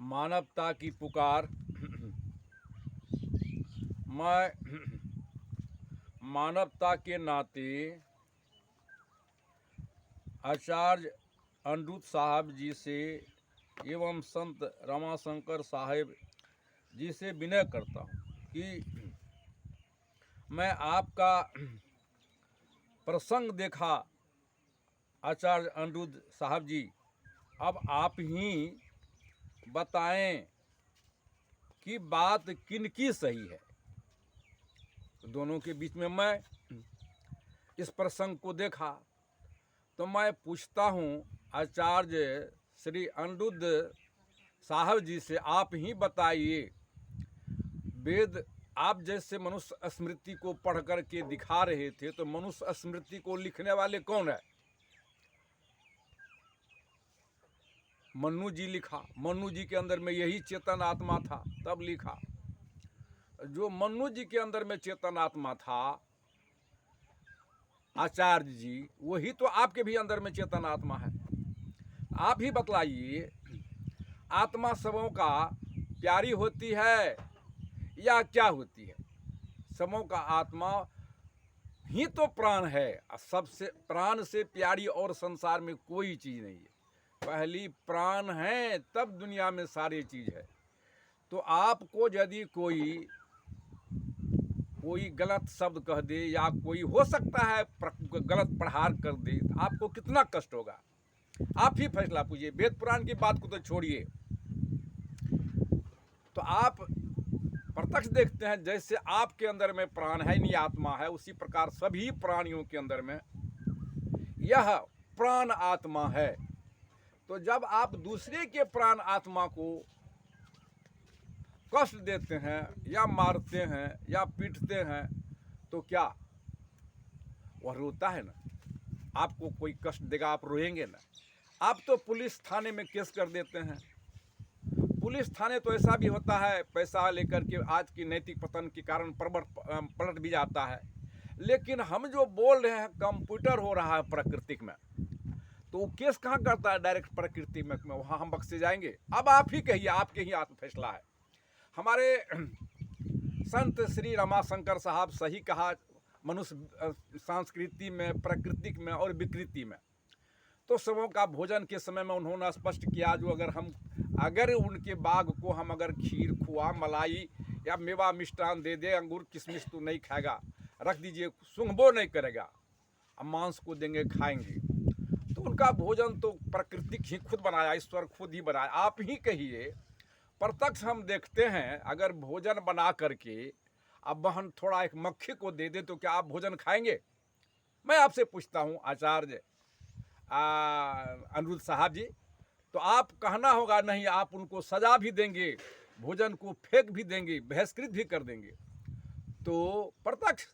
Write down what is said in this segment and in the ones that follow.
मानवता की पुकार। मैं मानवता के नाते आचार्य अनिरुद्ध साहब जी से एवं संत रमाशंकर साहेब जी से विनय करता हूँ कि मैं आपका प्रसंग देखा आचार्य अनिरुद्ध साहब जी, अब आप ही बताएं कि बात किनकी सही है। दोनों के बीच में मैं इस प्रसंग को देखा तो मैं पूछता हूँ आचार्य श्री अनिरुद्ध साहब जी से, आप ही बताइए, वेद आप जैसे मनुष्य स्मृति को पढ़ कर के दिखा रहे थे, तो मनुष्य स्मृति को लिखने वाले कौन है? मनु जी लिखा। मनु जी के अंदर में यही चेतन आत्मा था, तब लिखा। जो मनु जी के अंदर में चेतन आत्मा था आचार्य जी, वही तो आपके भी अंदर में चेतन आत्मा है। आप ही बतलाइए, आत्मा सबों का प्यारी होती है या क्या होती है? सबों का आत्मा ही तो प्राण है। सबसे प्राण से प्यारी और संसार में कोई चीज़ नहीं है। पहली प्राण है, तब दुनिया में सारी चीज़ है। तो आपको यदि कोई गलत शब्द कह दे या कोई हो सकता है गलत प्रहार कर दे, तो आपको कितना कष्ट होगा? आप ही फैसला पूछिए। वेद पुराण की बात को तो छोड़िए, तो आप प्रत्यक्ष देखते हैं जैसे आपके अंदर में प्राण है, यानी आत्मा है, उसी प्रकार सभी प्राणियों के अंदर में यह प्राण आत्मा है। तो जब आप दूसरे के प्राण आत्मा को कष्ट देते हैं या मारते हैं या पीटते हैं, तो क्या वह रोता है ना? आपको कोई कष्ट देगा, आप रोएंगे ना? आप तो पुलिस थाने में केस कर देते हैं। पुलिस थाने तो ऐसा भी होता है, पैसा लेकर के आज की नैतिक पतन के कारण पलट भी जाता है। लेकिन हम जो बोल रहे हैं कंप्यूटर हो रहा है प्राकृतिक में, तो वो केस कहाँ करता है? डायरेक्ट प्रकृति में, वहाँ हम बख्शे जाएंगे? अब आप ही कहिए, आपके ही आत्म फैसला है। हमारे संत श्री रमाशंकर साहब सही कहा, मनुष्य संस्कृति में, प्राकृतिक में और विकृति में। तो सबों का भोजन के समय में उन्होंने स्पष्ट किया, जो अगर उनके बाग को हम अगर खीर, खुआ, मलाई या मेवा मिष्टान दे दे, अंगूर किशमिश तो नहीं खाएगा, रख दीजिए, सूंघबो नहीं करेगा, अब मांस को देंगे, खाएंगे। तो उनका भोजन तो प्राकृतिक ही खुद बनाया, ईश्वर खुद ही बनाया। आप ही कहिए, प्रत्यक्ष हम देखते हैं, अगर भोजन बना करके अब हम थोड़ा एक मक्खी को दे दे, तो क्या आप भोजन खाएंगे? मैं आपसे पूछता हूँ आचार्य अनिरुद्ध साहब जी, तो आप कहना होगा नहीं, आप उनको सजा भी देंगे, भोजन को फेंक भी देंगे, बहिष्कृत भी कर देंगे। तो प्रत्यक्ष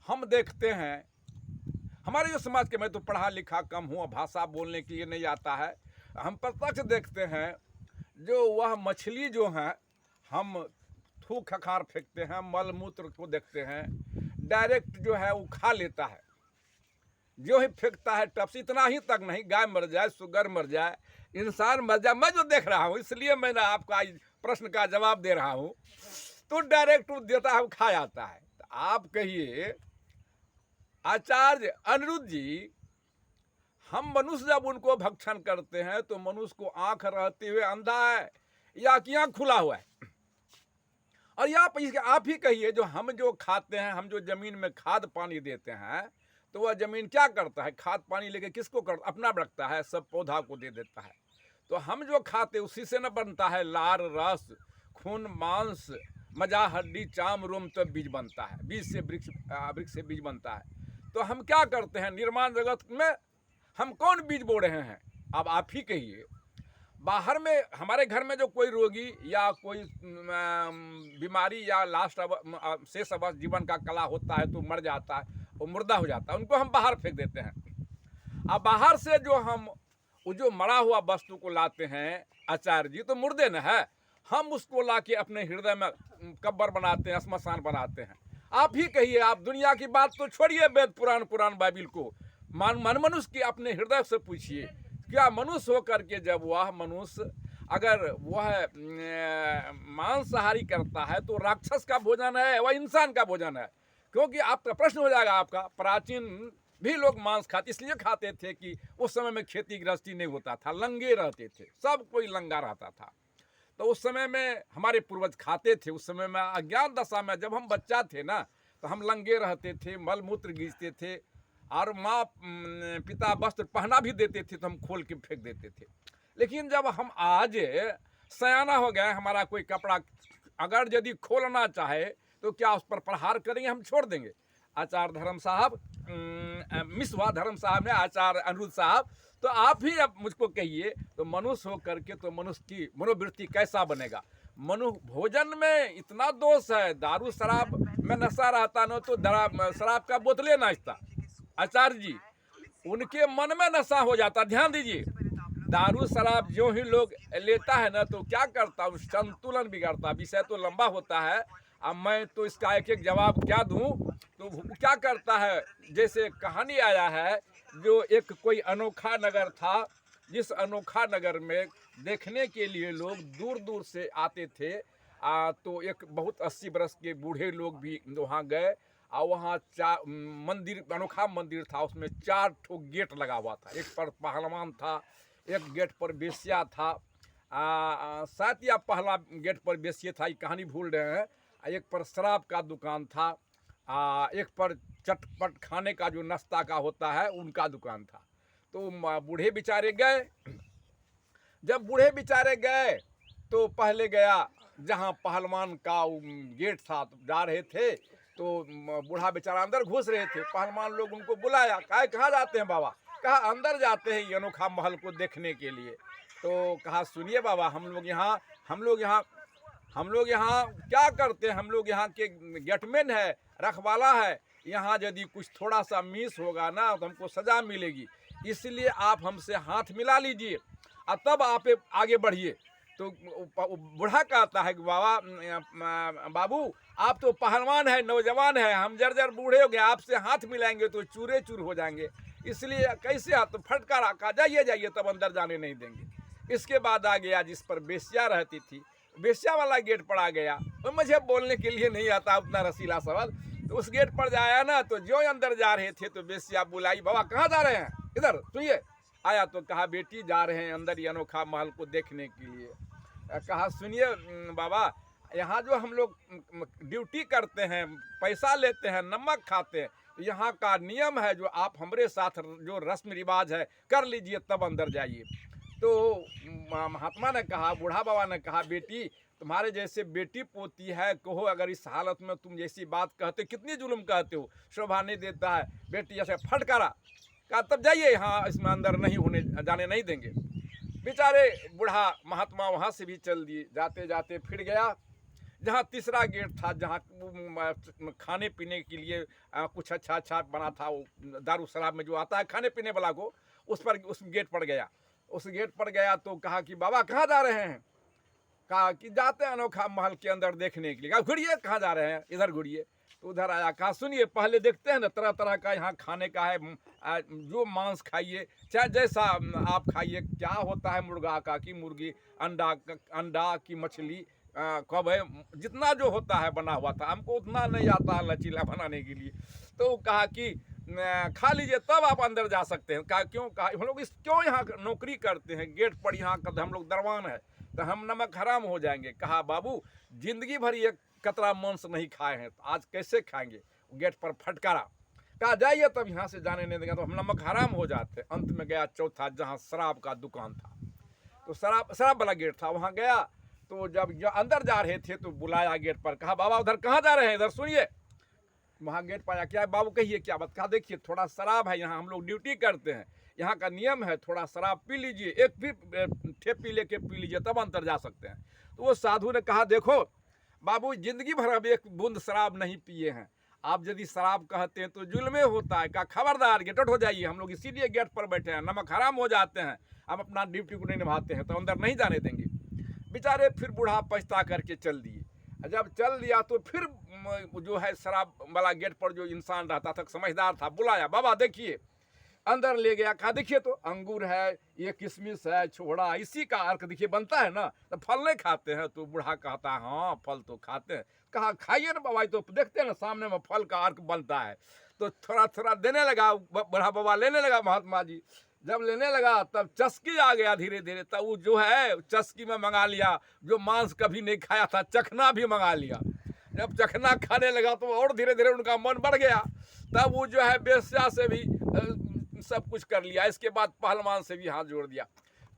हम देखते हैं, हमारे जो समाज के, मैं तो पढ़ा लिखा कम हूँ, भाषा बोलने के लिए नहीं आता है, हम प्रत्यक्ष देखते हैं जो वह मछली जो है, हम थूक खखार फेंकते हैं, मल मूत्र को देखते हैं, डायरेक्ट जो है वो खा लेता है, जो ही फेंकता है टप्स, इतना ही तक नहीं, गाय मर जाए, सुगर मर जाए, इंसान मर जाए, मैं जो देख रहा हूँ, इसलिए मैंने आपका प्रश्न का जवाब दे रहा हूँ। तो डायरेक्ट वो देता है, वो खा जाता है। तो आप कहिए आचार्य अनिरुद्ध जी, हम मनुष्य जब उनको भक्षण करते हैं, तो मनुष्य को आंख रहते हुए अंधा है या कि आंख खुला हुआ है? और या आप ही कहिए, जो हम जो खाते हैं, हम जो जमीन में खाद पानी देते हैं, तो वह जमीन क्या करता है? खाद पानी लेके किसको करता? अपना रखता है, सब पौधा को दे देता है। तो हम जो खाते उसी से न बनता है लार, रस, खून, मांस, मजा, हड्डी, चाम, रोम, तब बीज बनता है। बीज से वृक्ष, वृक्ष से बीज बनता है। तो हम क्या करते हैं निर्माण जगत में? हम कौन बीज बो रहे हैं? अब आप ही कहिए, बाहर में हमारे घर में जो कोई रोगी या कोई बीमारी या लास्ट शेष अवस्था जीवन का कला होता है, तो मर जाता है, वो मुर्दा हो जाता है, उनको हम बाहर फेंक देते हैं। अब बाहर से जो हम वो जो मरा हुआ वस्तु को लाते हैं आचार्य जी, तो मुर्दे न है, हम उसको लाके अपने हृदय में कब्र बनाते हैं, श्मशान बनाते हैं। आप ही कहिए, आप दुनिया की बात तो छोड़िए, वेद पुराण, कुरान, बाइबिल को मन मनुष्य की अपने हृदय से पूछिए, क्या मनुष्य होकर के जब वह मनुष्य अगर वह मांसाहारी करता है तो राक्षस का भोजन है वह इंसान का भोजन है। क्योंकि आपका प्रश्न हो जाएगा आपका, प्राचीन भी लोग मांस खाते इसलिए खाते थे कि उस समय में खेती गृहस्थी नहीं होता था, लंगे रहते थे, सब कोई लंगा रहता था। तो उस समय में हमारे पूर्वज खाते थे। उस समय में अज्ञान दशा में जब हम बच्चा थे ना, तो हम लंगे रहते थे, मल मूत्र गीजते थे, और माँ पिता वस्त्र पहना भी देते थे तो हम खोल के फेंक देते थे। लेकिन जब हम आज सयाना हो गए, हमारा कोई कपड़ा अगर यदि खोलना चाहे तो क्या उस पर प्रहार करेंगे, हम छोड़ देंगे। आचार्य धर्म साहब, मिसवा धर्म साहब ने, आचार्य अनिरुद्ध साहब, तो आप ही अब मुझको कहिए, तो मनुष्य हो करके तो मनुष्य की मनोवृत्ति कैसा बनेगा? भोजन में इतना दोष है, दारू शराब में नशा रहता न तो शराब का बोतलें नाचता। आचार्य जी, उनके मन में नशा हो जाता। ध्यान दीजिए, दारू शराब जो ही लोग लेता है ना, तो क्या करता, उस संतुलन बिगड़ता। विषय तो लंबा होता है, अब मैं तो इसका एक एक जवाब क्या दूं। तो क्या करता है, जैसे कहानी आया है, जो एक कोई अनोखा नगर था, जिस अनोखा नगर में देखने के लिए लोग दूर दूर से आते थे। तो एक बहुत 80 बरस के बूढ़े लोग भी वहाँ गए, और वहाँ मंदिर, अनोखा मंदिर था, उसमें 4 ठो गेट लगा हुआ था। एक पर पहलवान था, एक गेट पर बेस्या था, साथ या पहला गेट पर बेस्या था, ये कहानी भूल रहे हैं। एक पर शराब का दुकान था, एक पर चटपट खाने का जो नाश्ता का होता है उनका दुकान था। तो बूढ़े बेचारे गए। जब बूढ़े बेचारे गए तो पहले गया जहाँ पहलवान का गेट था, तो जा रहे थे, तो बूढ़ा बेचारा अंदर घुस रहे थे। पहलवान लोग उनको बुलाया, कहाँ जाते हैं बाबा? कहा अंदर जाते हैं ये अनोखा महल को देखने के लिए। तो कहा सुनिए बाबा, हम लोग यहाँ क्या करते हैं? हम लोग यहाँ के गेटमैन है, रखवाला है। यहाँ यदि कुछ थोड़ा सा मिस होगा ना तो हमको सजा मिलेगी, इसलिए आप हमसे हाथ मिला लीजिए और तब आप आगे बढ़िए। तो बूढ़ा कहता है कि बाबू, आप तो पहलवान है, नौजवान है, हम जर्जर बूढ़े हो गए, आपसे हाथ मिलाएंगे तो चूरे चूर हो जाएंगे, इसलिए कैसे हाथ? तो फटका रखा, जाइए, तब अंदर जाने नहीं देंगे। इसके बाद आ गया जिस पर बेस्या रहती थी, बेस्या वाला गेट पर आ गया। तो मुझे बोलने के लिए नहीं आता उतना रसीला सवाल। तो उस गेट पर जाया ना, तो जो अंदर जा रहे थे तो बेस्या बुलाई, बाबा कहाँ जा रहे हैं? इधर सुनिए। आया तो कहा बेटी जा रहे हैं अंदर ये अनोखा महल को देखने के लिए। कहा सुनिए बाबा, यहाँ जो हम लोग ड्यूटी करते हैं, पैसा लेते हैं, नमक खाते हैं, यहाँ का नियम है, जो आप हमारे साथ जो रस्म रिवाज है कर लीजिए तब अंदर जाइए। तो महात्मा ने कहा, बूढ़ा बाबा ने कहा, बेटी तुम्हारे जैसे बेटी पोती है, कहो अगर इस हालत में तुम जैसी बात कहते, कितनी जुल्म कहते हो, शोभा नहीं देता है। बेटी ऐसे फटकारा, कहा तब जाइए, यहाँ इसमें अंदर नहीं होने जाने नहीं देंगे। बेचारे बूढ़ा महात्मा वहाँ से भी चल दिए। जाते जाते फिर गया जहाँ तीसरा गेट था, जहाँ खाने पीने के लिए कुछ अच्छा बना था, वो दारू शराब में जो आता है खाने पीने वाला को, उस गेट पर गया। उस गेट पर गया तो कहा कि बाबा कहाँ जा रहे हैं? कहा कि जाते हैं अनोखा महल के अंदर देखने के लिए। कहा घुरिए, कहाँ जा रहे हैं? इधर घुरिए। तो उधर आया, कहा सुनिए पहले देखते हैं ना, तरह तरह का यहाँ खाने का है, जो मांस खाइए, चाहे जैसा आप खाइए। क्या होता है मुर्गा का कि मुर्गी, अंडा की मछली, कब है, जितना जो होता है बना हुआ था। हमको उतना नहीं आता है लचीला बनाने के लिए। तो कहा कि खा लीजिए तब आप अंदर जा सकते हैं। कहा क्यों? कहा हम लोग क्यों यहाँ नौकरी करते हैं, गेट पर यहाँ का हम लोग दरवान है, तो हम नमक हराम हो जाएंगे। कहा बाबू, जिंदगी भर एक कतरा मांस नहीं खाए हैं, तो आज कैसे खाएंगे? गेट पर फटकारा। कहा जाइए तब, यहाँ से जाने नहीं देंगे तो हम नमक हराम हो जाते। अंत में गया चौथा, जहाँ शराब का दुकान था। तो शराब वाला गेट था, वहाँ गया। तो जब अंदर जा रहे थे तो बुलाया गेट पर, कहा बाबा उधर कहाँ जा रहे हैं? इधर सुनिए। वहाँ गेट पाया, क्या बाबू कहिए क्या बात? कहा देखिए थोड़ा शराब है, यहाँ हम लोग ड्यूटी करते हैं, यहाँ का नियम है, थोड़ा शराब पी लीजिए, एक भी ठेपी लेके पी लीजिए तब अंदर जा सकते हैं। तो वो साधु ने कहा देखो बाबू, जिंदगी भर अब एक बूंद शराब नहीं पिए हैं, आप यदि शराब कहते हैं तो जुल्मे होता है। कहा खबरदार, गेट आउट हो जाइए, हम लोग इसीलिए गेट पर बैठे हैं, नमक हराम हो जाते हैं, हम अपना ड्यूटी को नहीं निभाते हैं तो अंदर नहीं जाने देंगे। बेचारे फिर बूढ़ा पछता करके चल दिए। जब चल दिया तो फिर जो है शराब वाला गेट पर जो इंसान रहता था, समझदार था, बुलाया, बाबा देखिए अंदर ले गया, कहा देखिए तो अंगूर है, ये किशमिश है, छोड़ा, इसी का अर्क देखिए बनता है ना, तो फल नहीं खाते हैं? तो बूढ़ा कहता है हाँ फल तो खाते हैं। कहा खाइए ना बाबा, तो देखते हैं ना सामने में फल का अर्क बनता है। तो थोड़ा थोड़ा देने लगा, बूढ़ा बाबा लेने लगा, महात्मा जी जब लेने लगा तब चस्की आ गया धीरे धीरे, तब वो जो है चस्की में मंगा लिया, जो मांस कभी नहीं खाया था चखना भी मंगा लिया। जब चखना खाने लगा तो और धीरे धीरे उनका मन बढ़ गया, तब वो जो है बेस्या से भी सब कुछ कर लिया, इसके बाद पहलवान से भी हाथ जोड़ दिया।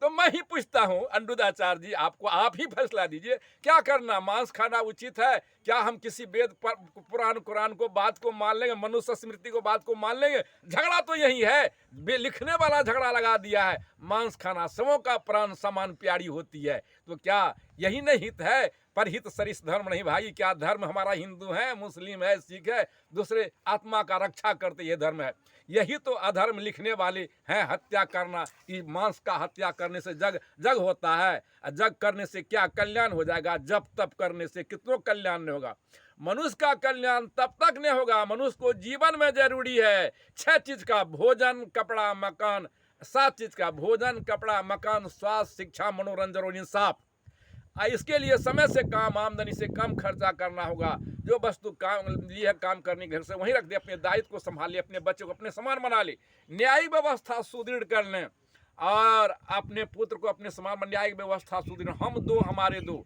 तो मैं ही पूछता हूँ अनिरुद्धाचार्य जी, आपको आप ही फैसला दीजिए, क्या करना, मांस खाना उचित है? क्या हम किसी वेद पुराण कुरान को बात को मान लेंगे, मनुष्य स्मृति को बात को मान लेंगे? झगड़ा तो यही है, लिखने वाला झगड़ा लगा दिया है, मांस खाना सबों का प्राण समान प्यारी होती है, तो क्या यही नहीं हित है? पर हित सरिस धर्म नहीं भाई, क्या धर्म हमारा हिंदू है, मुस्लिम है, सिख है, दूसरे आत्मा का रक्षा करते ये धर्म है। यही तो अधर्म लिखने वाले हैं, हत्या करना, कि मांस का हत्या करने से जग जग होता है, जग करने से क्या कल्याण हो जाएगा, जब तप करने से कितनों कल्याण नहीं होगा। मनुष्य का कल्याण तब तक नहीं होगा, मनुष्य को जीवन में जरूरी है 6 चीज का, भोजन कपड़ा मकान, 7 चीज का, भोजन कपड़ा मकान स्वास्थ्य शिक्षा मनोरंजन और इंसाफ। इसके लिए समय से काम, आमदनी से कम खर्चा करना होगा। जो वस्तु काम लिए है काम करने घर से वहीं रख दे, अपने दायित्व को संभाले, अपने बच्चों को अपने समान बना ले, न्यायिक व्यवस्था सुदृढ़ कर लें और अपने पुत्र को अपने समान में न्यायिक व्यवस्था सुदृढ़। हम दो हमारे दो,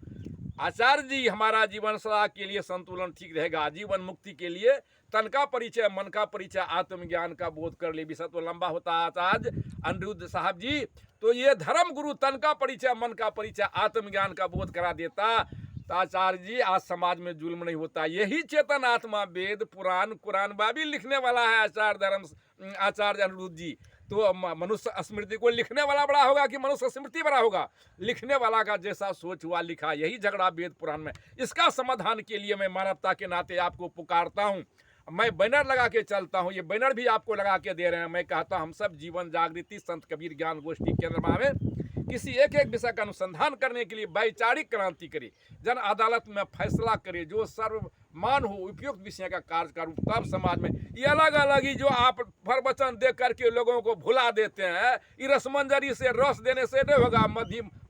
आचार्य जी हमारा जीवन सदा के लिए संतुलन ठीक रहेगा। जीवन मुक्ति के लिए तन का परिचय मन का परिचय आत्मज्ञान का बोध कर ले। विषय तो लंबा होता आचार्य अनिरुद्ध साहब जी, तो ये धर्म गुरु तन का परिचय मन का परिचय आत्मज्ञान का बोध करा देता तो आचार्य जी आज समाज में जुल्म नहीं होता। यही चेतन आत्मा वेद पुराण कुरान बाबी लिखने वाला है आचार्य अनिरुद्ध जी। तो मनुष्य स्मृति को लिखने वाला बड़ा होगा कि मनुष्य स्मृति बड़ा होगा? लिखने वाला का जैसा सोच हुआ लिखा, यही झगड़ा वेद पुराण में। इसका समाधान के लिए मैं मानवता के नाते आपको पुकारता हूँ। मैं बैनर लगा के चलता हूँ, ये बैनर भी आपको लगा के दे रहे हैं। मैं कहता हूँ हम सब जीवन जागृति संत कबीर ज्ञान गोष्ठी केंद्र में किसी एक एक विषय का अनुसंधान करने के लिए वैचारिक क्रांति करे, जन अदालत में फैसला करे, जो सर्वमान हो उपयुक्त विषय का कार्य करूँ। तब समाज में ये अलग अलग ही जो आप प्रवचन दे करके लोगों को भुला देते हैं, ये रसमंजरी से रस देने से नहीं होगा,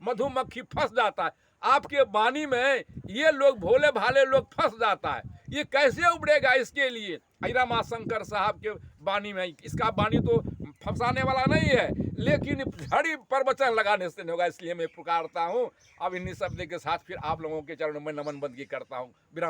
मधुमक्खी फंस जाता है आपके वाणी में, ये लोग भोले भाले लोग फंस जाता है। ये कैसे उबड़ेगा? इसके लिए हीरा शंकर साहब के वाणी में, इसका वाणी तो फंसाने वाला नहीं है, लेकिन झड़ी प्रवचन लगाने से नहीं होगा। इसलिए मैं पुकारता हूँ। अब इन्हीं शब्द के साथ फिर आप लोगों के चरणों में नमन बंदगी करता हूँ। विराम।